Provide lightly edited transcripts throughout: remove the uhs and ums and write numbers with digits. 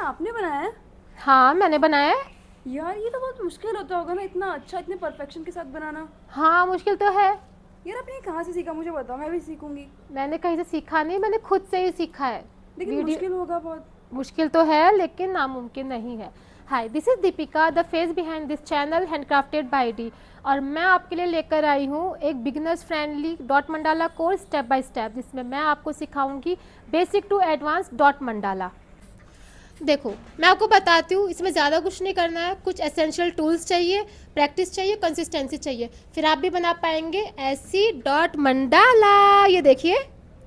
आपने बनाया है? हाँ, मैंने बनाया है। यार ये तो बहुत मुश्किल होता होगा ना, इतना अच्छा, इतने परफेक्शन के साथ बनाना। हाँ, मुश्किल तो है। यार आपने ये कहाँ से सीखा, मुझे बताओ, मैं भी सीखूंगी। मैंने कहीं से सीखा नहीं, मैंने खुद से ही सीखा है। लेकिन वीडियो मुश्किल होगा बहुत। मुश्किल तो है लेकिन नामुमकिन नहीं है। Hi, this is Deepika, the face behind this channel handcrafted by D. और मैं आपके लिए लेकर आई हूँ एक beginners friendly dot mandala course step by step, जिसमें मैं आपको सिखाऊंगी basic to advance dot mandala. देखो, मैं आपको बताती हूँ, इसमें ज़्यादा कुछ नहीं करना है। कुछ एसेंशियल टूल्स चाहिए, प्रैक्टिस चाहिए, कंसिस्टेंसी चाहिए, फिर आप भी बना पाएंगे ऐसी डॉट मंडाला। ये देखिए।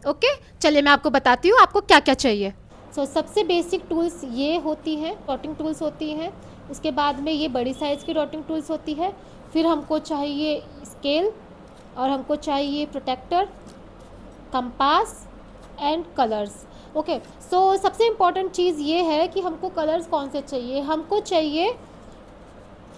ओके, चलिए मैं आपको बताती हूँ आपको क्या क्या चाहिए। सबसे बेसिक टूल्स ये होती हैं, डॉटिंग टूल्स होती हैं। उसके बाद में ये बड़ी साइज़ की डॉटिंग टूल्स होती है। फिर हमको चाहिए स्केल, और हमको चाहिए protector, compass and colours. Okay, so सबसे इम्पॉर्टेंट चीज़ ये है कि हमको कलर्स कौन से चाहिए। हमको चाहिए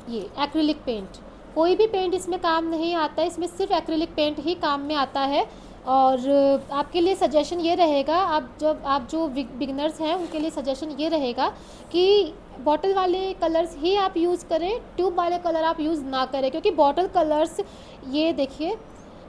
ये एक्रिलिक पेंट। कोई भी पेंट इसमें काम नहीं आता है, इसमें सिर्फ एक्रिलिक पेंट ही काम में आता है। और आपके लिए सजेशन ये रहेगा, आप जो बिगनर्स हैं उनके लिए सजेशन ये रहेगा कि बॉटल वाले कलर्स ही आप यूज़ करें, ट्यूब वाले कलर आप यूज़ ना करें, क्योंकि बॉटल कलर्स, ये देखिए,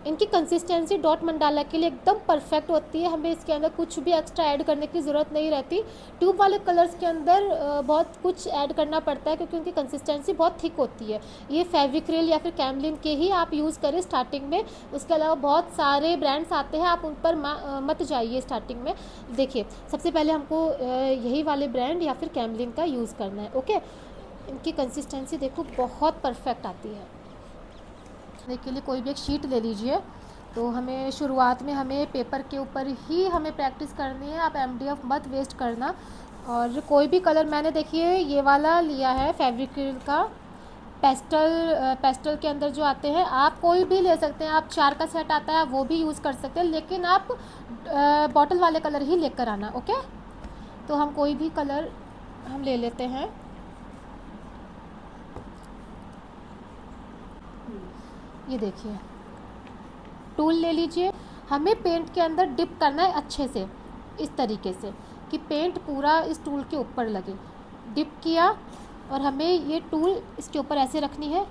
इनकी कंसिस्टेंसी डॉट मंडाला के लिए एकदम परफेक्ट होती है। हमें इसके अंदर कुछ भी एक्स्ट्रा ऐड करने की ज़रूरत नहीं रहती। ट्यूब वाले कलर्स के अंदर बहुत कुछ ऐड करना पड़ता है, क्योंकि उनकी कंसिस्टेंसी बहुत थिक होती है। ये फेविक्रिल या फिर कैमलिन के ही आप यूज़ करें स्टार्टिंग में। उसके अलावा बहुत सारे ब्रांड्स आते हैं, आप उन पर मत जाइए स्टार्टिंग में। देखिए, सबसे पहले हमको यही वाले ब्रांड या फिर कैमलिन का यूज़ करना है। ओके, इनकी कंसिस्टेंसी देखो बहुत परफेक्ट आती है। के लिए कोई भी एक शीट ले लीजिए। तो हमें शुरुआत में हमें पेपर के ऊपर ही हमें प्रैक्टिस करनी है, आप एमडीएफ मत वेस्ट करना। और कोई भी कलर, मैंने देखिए ये वाला लिया है फेविक्रिल का, पेस्टल के अंदर जो आते हैं, आप कोई भी ले सकते हैं। आप 4 का सेट आता है वो भी यूज़ कर सकते हैं, लेकिन आप बॉटल वाले कलर ही लेकर आना। ओके, तो हम कोई भी कलर हम ले लेते हैं। ये देखिए, टूल ले लीजिए। हमें पेंट के अंदर डिप करना है अच्छे से, इस तरीके से कि पेंट पूरा इस टूल के ऊपर लगे। डिप किया और हमें ये टूल इसके ऊपर ऐसे रखनी है।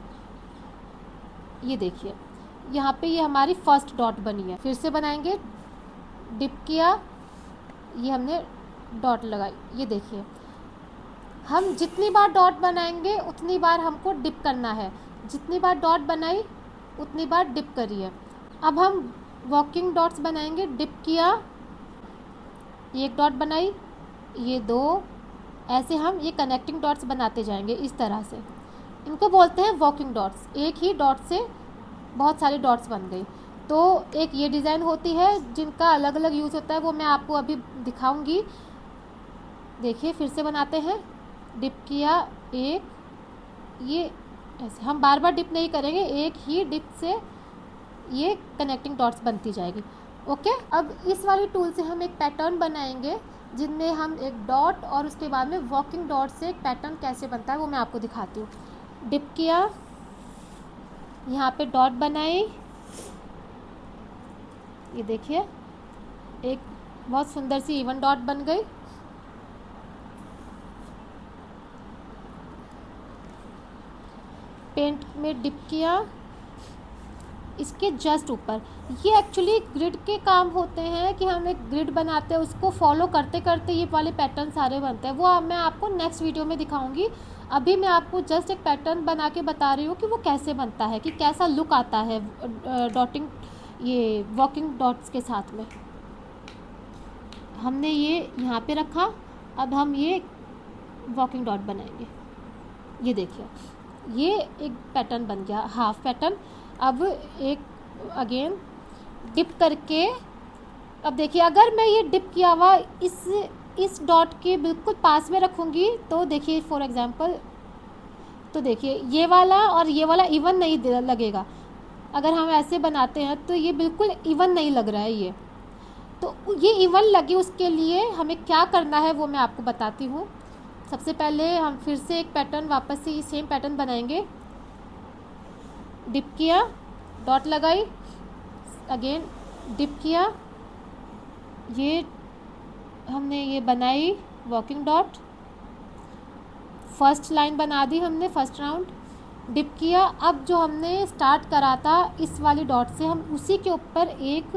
ये देखिए, यहाँ पे ये हमारी फर्स्ट डॉट बनी है। फिर से बनाएंगे, डिप किया, ये हमने डॉट लगाई। ये देखिए, हम जितनी बार डॉट बनाएंगे उतनी बार हमको डिप करना है। जितनी बार डॉट बनाई उतनी बार डिप करिए। अब हम वॉकिंग डॉट्स बनाएंगे। डिप किया, एक डॉट बनाई, ये 2, ऐसे हम ये कनेक्टिंग डॉट्स बनाते जाएंगे इस तरह से। इनको बोलते हैं वॉकिंग डॉट्स। एक ही डॉट से बहुत सारे डॉट्स बन गई। तो एक ये डिज़ाइन होती है जिनका अलग अलग यूज़ होता है, वो मैं आपको अभी दिखाऊंगी। देखिए, फिर से बनाते हैं। डिप किया एक, ये ऐसे हम बार बार डिप नहीं करेंगे, एक ही डिप से ये कनेक्टिंग डॉट्स बनती जाएगी। ओके, अब इस वाली टूल से हम एक पैटर्न बनाएंगे, जिनमें हम एक डॉट और उसके बाद में वॉकिंग डॉट से एक पैटर्न कैसे बनता है वो मैं आपको दिखाती हूँ। डिप किया, यहाँ पे डॉट बनाई, ये देखिए एक बहुत सुंदर सी इवन डॉट बन गई। पेंट में डिप किया, इसके जस्ट ऊपर, ये एक्चुअली ग्रिड के काम होते हैं कि हम एक ग्रिड बनाते हैं, उसको फॉलो करते करते ये वाले पैटर्न सारे बनते हैं। वो मैं आपको नेक्स्ट वीडियो में दिखाऊंगी। अभी मैं आपको जस्ट एक पैटर्न बना के बता रही हूँ कि वो कैसे बनता है, कि कैसा लुक आता है डॉटिंग, ये वॉकिंग डॉट्स के साथ में। हमने ये यहाँ पे रखा, अब हम ये वॉकिंग डॉट बनाएंगे। ये देखिए, ये एक पैटर्न बन गया, हाफ पैटर्न। अब एक अगेन डिप करके, अब देखिए अगर मैं ये डिप किया हुआ इस डॉट के बिल्कुल पास में रखूँगी, तो देखिए फॉर एग्जांपल, तो देखिए ये वाला और ये वाला इवन नहीं लगेगा। अगर हम ऐसे बनाते हैं तो ये बिल्कुल इवन नहीं लग रहा है ये। तो ये इवन लगे उसके लिए हमें क्या करना है वो मैं आपको बताती हूँ। सबसे पहले हम फिर से एक पैटर्न, वापस से ये सेम पैटर्न बनाएंगे। डिप किया, डॉट लगाई, अगेन डिप किया, ये हमने ये बनाई वॉकिंग डॉट, फर्स्ट लाइन बना दी हमने, फर्स्ट राउंड डिप किया। अब जो हमने स्टार्ट करा था इस वाली डॉट से, हम उसी के ऊपर एक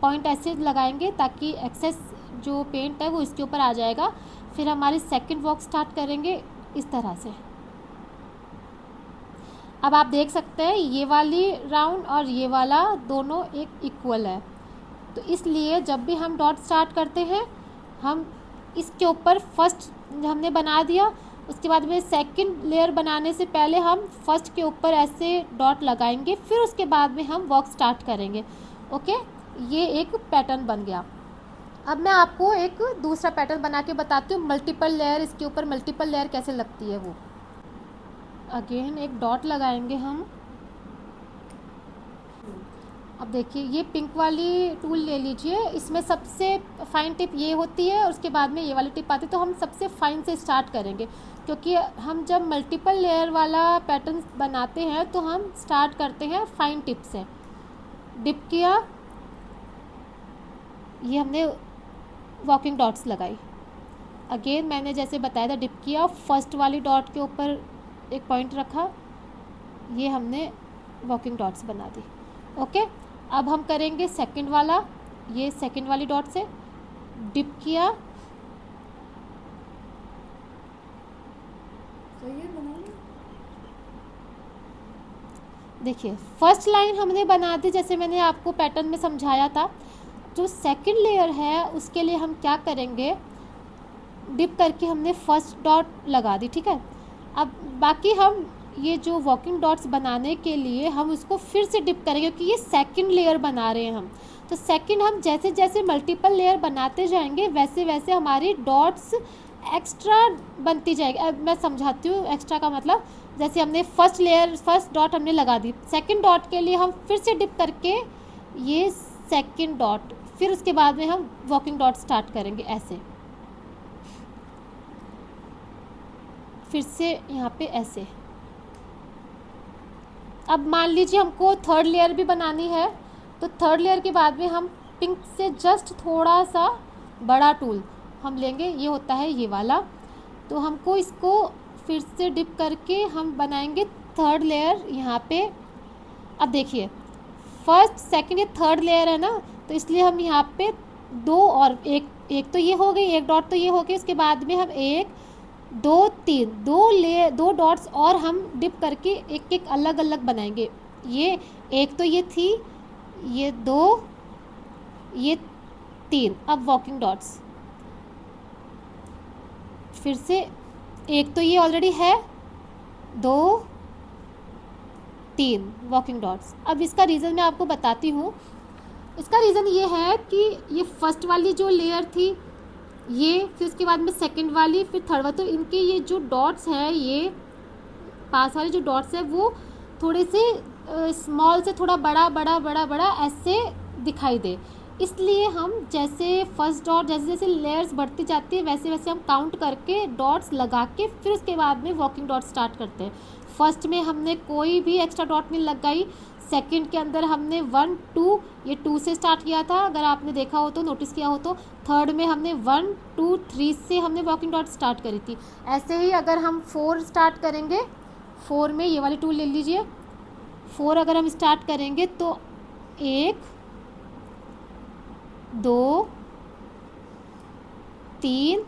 पॉइंट ऐसे लगाएंगे ताकि एक्सेस जो पेंट है वो इसके ऊपर आ जाएगा। फिर हमारी सेकंड वॉक स्टार्ट करेंगे इस तरह से। अब आप देख सकते हैं ये वाली राउंड और ये वाला दोनों एक इक्वल है, तो इसलिए जब भी हम डॉट स्टार्ट करते हैं हम इसके ऊपर फर्स्ट हमने बना दिया, उसके बाद में सेकंड लेयर बनाने से पहले हम फर्स्ट के ऊपर ऐसे डॉट लगाएंगे, फिर उसके बाद में हम वॉक स्टार्ट करेंगे। ओके, ये एक पैटर्न बन गया। अब मैं आपको एक दूसरा पैटर्न बना के बताती हूँ, मल्टीपल लेयर, इसके ऊपर मल्टीपल लेयर कैसे लगती है वो। अगेन एक डॉट लगाएंगे हम। अब देखिए ये पिंक वाली टूल ले लीजिए, इसमें सबसे फाइन टिप ये होती है और उसके बाद में ये वाली टिप आती है, तो हम सबसे फाइन से स्टार्ट करेंगे क्योंकि हम जब मल्टीपल लेयर वाला पैटर्न बनाते हैं तो हम स्टार्ट करते हैं फाइन टिप से। डिप किया, ये हमने वॉकिंग डॉट्स लगाई। अगेन मैंने जैसे बताया था, डिप किया, फर्स्ट वाली डॉट के ऊपर एक पॉइंट रखा, ये हमने वॉकिंग डॉट्स बना दी। ओके, अब हम करेंगे सेकंड वाला, ये सेकंड वाली डॉट से डिप किया, देखिए फर्स्ट लाइन हमने बना दी जैसे मैंने आपको पैटर्न में समझाया था। जो सेकंड लेयर है उसके लिए हम क्या करेंगे, डिप करके हमने फर्स्ट डॉट लगा दी, ठीक है। अब बाकी हम ये जो वॉकिंग डॉट्स बनाने के लिए हम उसको फिर से डिप करेंगे क्योंकि ये सेकंड लेयर बना रहे हैं हम, तो सेकंड हम जैसे जैसे मल्टीपल लेयर बनाते जाएंगे वैसे वैसे हमारी डॉट्स एक्स्ट्रा बनती जाएगी। अब मैं समझाती हूँ एक्स्ट्रा का मतलब, जैसे हमने फर्स्ट डॉट हमने लगा दी, सेकंड डॉट के लिए हम फिर से डिप करके ये सेकंड डॉट, फिर उसके बाद में हम वॉकिंग डॉट स्टार्ट करेंगे ऐसे, फिर से यहाँ पे ऐसे। अब मान लीजिए हमको थर्ड लेयर भी बनानी है, तो थर्ड लेयर के बाद में हम पिंक से जस्ट थोड़ा सा बड़ा टूल हम लेंगे, ये होता है ये वाला, तो हमको इसको फिर से डिप करके हम बनाएंगे थर्ड लेयर यहाँ पे। अब देखिए फर्स्ट सेकंड ये थर्ड लेयर है ना, तो इसलिए हम यहाँ पे दो और एक तो ये हो गई, एक डॉट तो ये हो गई, उसके बाद में हम एक दो तीन दो डॉट्स और हम डिप करके एक एक अलग अलग बनाएंगे। ये एक तो ये थी, ये दो, ये तीन, अब वॉकिंग डॉट्स, फिर से एक तो ये ऑलरेडी है, दो तीन वॉकिंग डॉट्स। अब इसका रीज़न मैं आपको बताती हूँ। इसका रीज़न ये है कि ये फर्स्ट वाली जो लेयर थी ये, फिर उसके बाद में सेकंड वाली, फिर थर्ड वाली, तो इनके ये जो डॉट्स हैं, ये पास वाले जो डॉट्स हैं वो थोड़े से स्मॉल से थोड़ा बड़ा बड़ा बड़ा बड़ा ऐसे दिखाई दे, इसलिए हम जैसे फर्स्ट डॉट जैसे जैसे लेयर्स बढ़ती जाती है वैसे वैसे हम काउंट करके डॉट्स लगा के फिर उसके बाद में वॉकिंग डॉट स्टार्ट करते हैं। फर्स्ट में हमने कोई भी एक्स्ट्रा डॉट नहीं लगाई, सेकंड के अंदर हमने 1 2 ये 2 से स्टार्ट किया था, अगर आपने देखा हो तो, नोटिस किया हो तो। थर्ड में हमने 1 2 3 से हमने वॉकिंग डॉट स्टार्ट करी थी। ऐसे ही अगर हम 4 स्टार्ट करेंगे, 4 में ये वाली टूल ले लीजिए, 4 अगर हम स्टार्ट करेंगे तो 1 2 3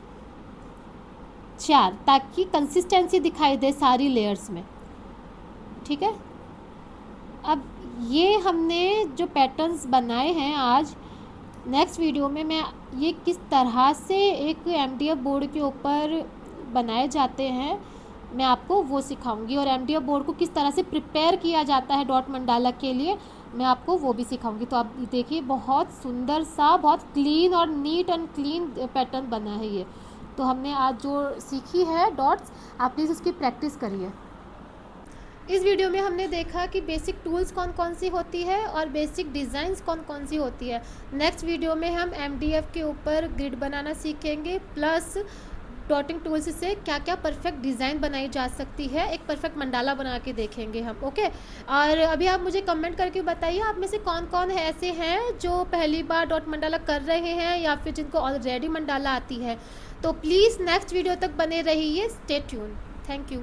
4, ताकि कंसिस्टेंसी दिखाई दे सारी लेयर्स में, ठीक है। अब ये हमने जो पैटर्न्स बनाए हैं आज, नेक्स्ट वीडियो में मैं ये किस तरह से एक MDF बोर्ड के ऊपर बनाए जाते हैं मैं आपको वो सिखाऊंगी, और MDF बोर्ड को किस तरह से प्रिपेयर किया जाता है डॉट मंडाला के लिए मैं आपको वो भी सिखाऊंगी। तो आप देखिए बहुत सुंदर सा, बहुत क्लीन और नीट एंड क्लीन पैटर्न बना है ये। तो हमने आज जो सीखी है डॉट्स, आप प्लीज़ उसकी प्रैक्टिस करिए। इस वीडियो में हमने देखा कि बेसिक टूल्स कौन कौन सी होती है और बेसिक डिज़ाइंस कौन कौन सी होती है। नेक्स्ट वीडियो में हम MDF के ऊपर ग्रिड बनाना सीखेंगे, प्लस डॉटिंग टूल्स से क्या क्या परफेक्ट डिज़ाइन बनाई जा सकती है, एक परफेक्ट मंडाला बना के देखेंगे हम। ओके, और अभी आप मुझे कमेंट करके बताइए आप में से कौन कौन है ऐसे हैं जो पहली बार डॉट मंडाला कर रहे हैं या फिर जिनको ऑलरेडी मंडाला आती है। तो प्लीज़ नेक्स्ट वीडियो तक बने रहिए, स्टे ट्यून। Thank you.